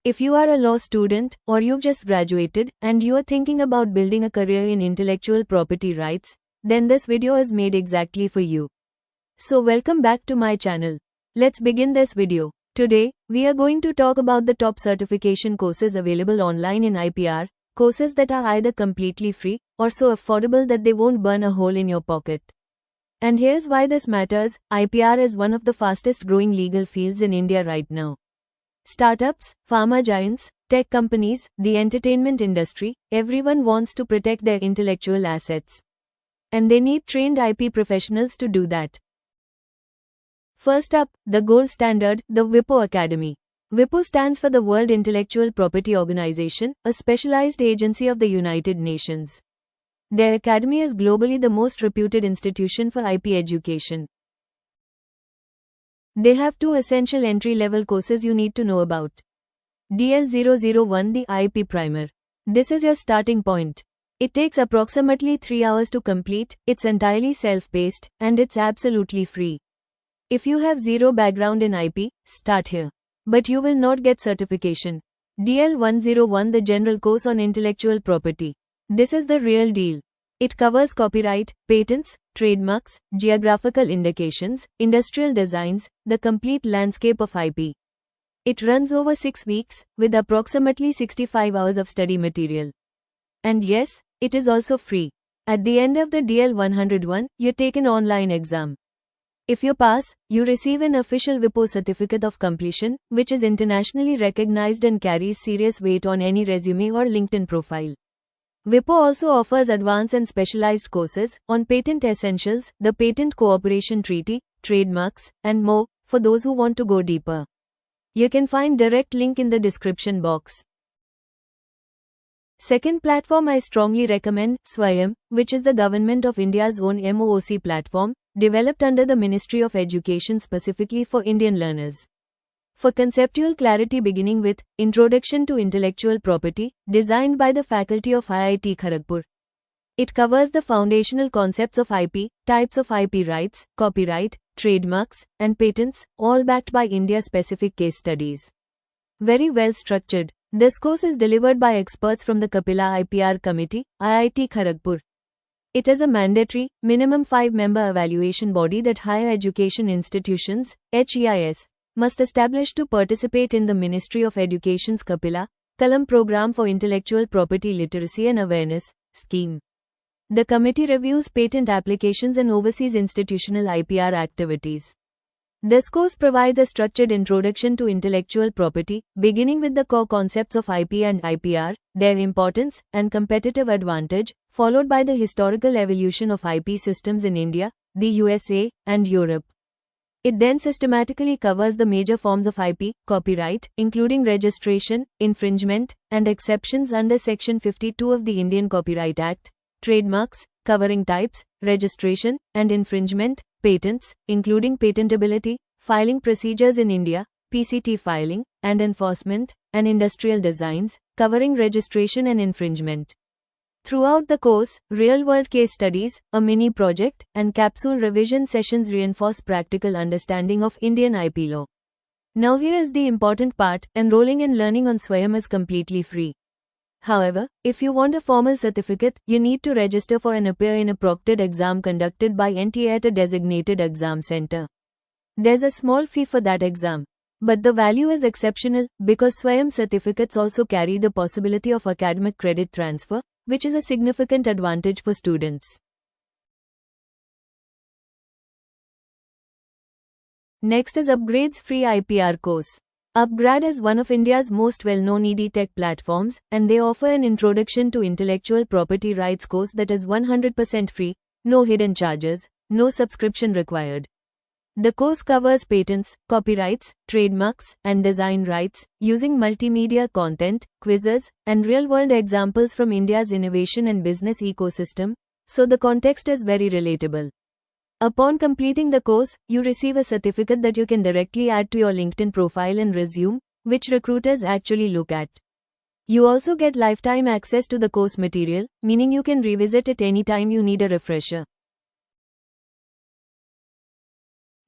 If you are a law student, or you've just graduated, and you are thinking about building a career in intellectual property rights, then this video is made exactly for you. So welcome back to my channel. Let's begin this video. Today, we are going to talk about the top certification courses available online in IPR, courses that are either completely free, or so affordable that they won't burn a hole in your pocket. And here's why this matters. IPR is one of the fastest growing legal fields in India right now. Startups, pharma giants, tech companies, the entertainment industry, everyone wants to protect their intellectual assets. And they need trained IP professionals to do that. First up, the gold standard, the WIPO Academy. WIPO stands for the World Intellectual Property Organization, a specialized agency of the United Nations. Their academy is globally the most reputed institution for IP education. They have two essential entry-level courses you need to know about. DL001, the IP Primer. This is your starting point. It takes approximately 3 hours to complete, it's entirely self-paced, and it's absolutely free. If you have zero background in IP, start here. But you will not get certification. DL101, the General Course on Intellectual Property. This is the real deal. It covers copyright, patents, trademarks, geographical indications, industrial designs, the complete landscape of IP. It runs over 6 weeks, with approximately 65 hours of study material. And yes, it is also free. At the end of the DL101, you take an online exam. If you pass, you receive an official WIPO certificate of completion, which is internationally recognized and carries serious weight on any resume or LinkedIn profile. WIPO also offers advanced and specialized courses on patent essentials, the Patent Cooperation Treaty, trademarks, and more, for those who want to go deeper. You can find direct link in the description box. Second platform I strongly recommend, Swayam, which is the Government of India's own MOOC platform, developed under the Ministry of Education specifically for Indian learners. For conceptual clarity, beginning with Introduction to Intellectual Property, designed by the faculty of IIT Kharagpur. It covers the foundational concepts of IP, types of IP rights, copyright, trademarks, and patents, all backed by India-specific case studies. Very well structured. This course is delivered by experts from the Kapila IPR Committee, IIT Kharagpur. It is a mandatory, minimum 5-member evaluation body that higher education institutions, HEIS, must establish to participate in the Ministry of Education's Kapila, Kalam Program for Intellectual Property Literacy and Awareness scheme. The committee reviews patent applications and oversees institutional IPR activities. This course provides a structured introduction to intellectual property, beginning with the core concepts of IP and IPR, their importance and competitive advantage, followed by the historical evolution of IP systems in India, the USA, and Europe. It then systematically covers the major forms of IP, copyright, including registration, infringement, and exceptions under Section 52 of the Indian Copyright Act, trademarks, covering types, registration, and infringement, patents, including patentability, filing procedures in India, PCT filing, and enforcement, and industrial designs, covering registration and infringement. Throughout the course, real-world case studies, a mini-project, and capsule revision sessions reinforce practical understanding of Indian IP law. Now here is the important part, enrolling and learning on Swayam is completely free. However, if you want a formal certificate, you need to register for and appear in a proctored exam conducted by NTA at a designated exam center. There's a small fee for that exam. But the value is exceptional, because Swayam certificates also carry the possibility of academic credit transfer, which is a significant advantage for students. Next is Upgrade's free IPR course. Upgrade is one of India's most well-known edtech platforms, and they offer an Introduction to Intellectual Property Rights course that is 100% free, no hidden charges, no subscription required. The course covers patents, copyrights, trademarks, and design rights, using multimedia content, quizzes, and real-world examples from India's innovation and business ecosystem, so the context is very relatable. Upon completing the course, you receive a certificate that you can directly add to your LinkedIn profile and resume, which recruiters actually look at. You also get lifetime access to the course material, meaning you can revisit it anytime you need a refresher.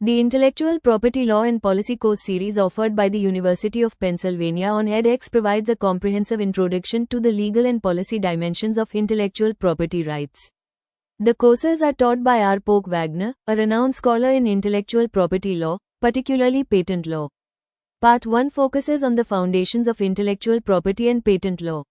The Intellectual Property Law and Policy course series offered by the University of Pennsylvania on edX provides a comprehensive introduction to the legal and policy dimensions of intellectual property rights. The courses are taught by R. Polk Wagner, a renowned scholar in intellectual property law, particularly patent law. Part 1 focuses on the foundations of intellectual property and patent law.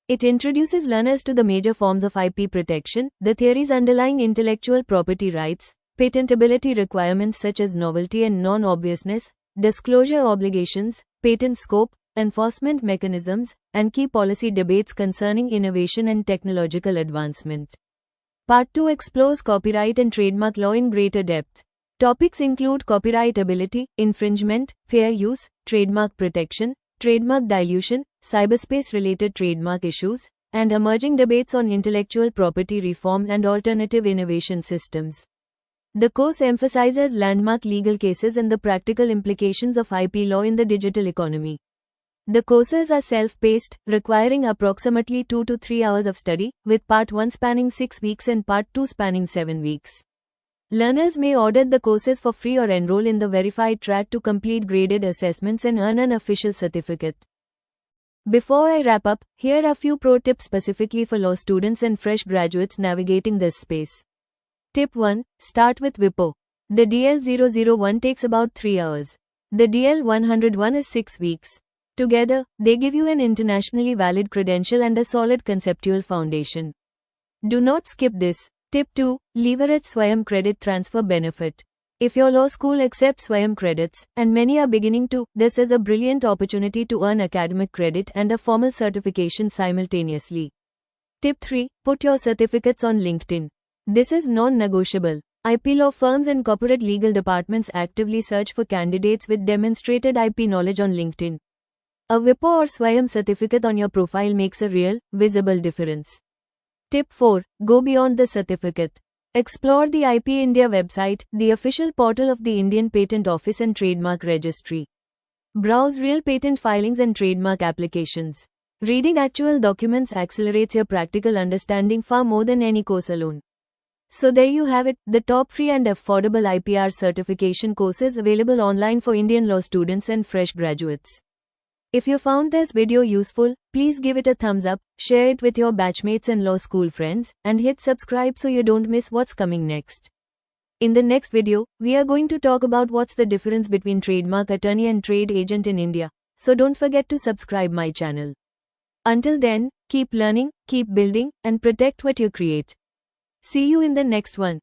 It introduces learners to the major forms of IP protection, the theories underlying intellectual property rights, patentability requirements such as novelty and non-obviousness, disclosure obligations, patent scope, enforcement mechanisms, and key policy debates concerning innovation and technological advancement. Part 2 explores copyright and trademark law in greater depth. Topics include copyrightability, infringement, fair use, trademark protection, trademark dilution, cyberspace-related trademark issues, and emerging debates on intellectual property reform and alternative innovation systems. The course emphasizes landmark legal cases and the practical implications of IP law in the digital economy. The courses are self-paced, requiring approximately 2 to 3 hours of study, with Part 1 spanning 6 weeks and Part 2 spanning 7 weeks. Learners may audit the courses for free or enroll in the verified track to complete graded assessments and earn an official certificate. Before I wrap up, here are a few pro tips specifically for law students and fresh graduates navigating this space. Tip 1. Start with WIPO. The DL001 takes about 3 hours. The DL101 is 6 weeks. Together, they give you an internationally valid credential and a solid conceptual foundation. Do not skip this. Tip 2. Leverage Swayam Credit Transfer Benefit. If your law school accepts Swayam credits, and many are beginning to, this is a brilliant opportunity to earn academic credit and a formal certification simultaneously. Tip 3. Put your certificates on LinkedIn. This is non-negotiable. IP law firms and corporate legal departments actively search for candidates with demonstrated IP knowledge on LinkedIn. A WIPO or Swayam certificate on your profile makes a real, visible difference. Tip 4. Go beyond the certificate. Explore the IP India website, the official portal of the Indian Patent Office and Trademark Registry. Browse real patent filings and trademark applications. Reading actual documents accelerates your practical understanding far more than any course alone. So there you have it, the top free and affordable IPR certification courses available online for Indian law students and fresh graduates. If you found this video useful, please give it a thumbs up, share it with your batchmates and law school friends, and hit subscribe so you don't miss what's coming next. In the next video, we are going to talk about what's the difference between trademark attorney and trade agent in India, so don't forget to subscribe my channel. Until then, keep learning, keep building, and protect what you create. See you in the next one.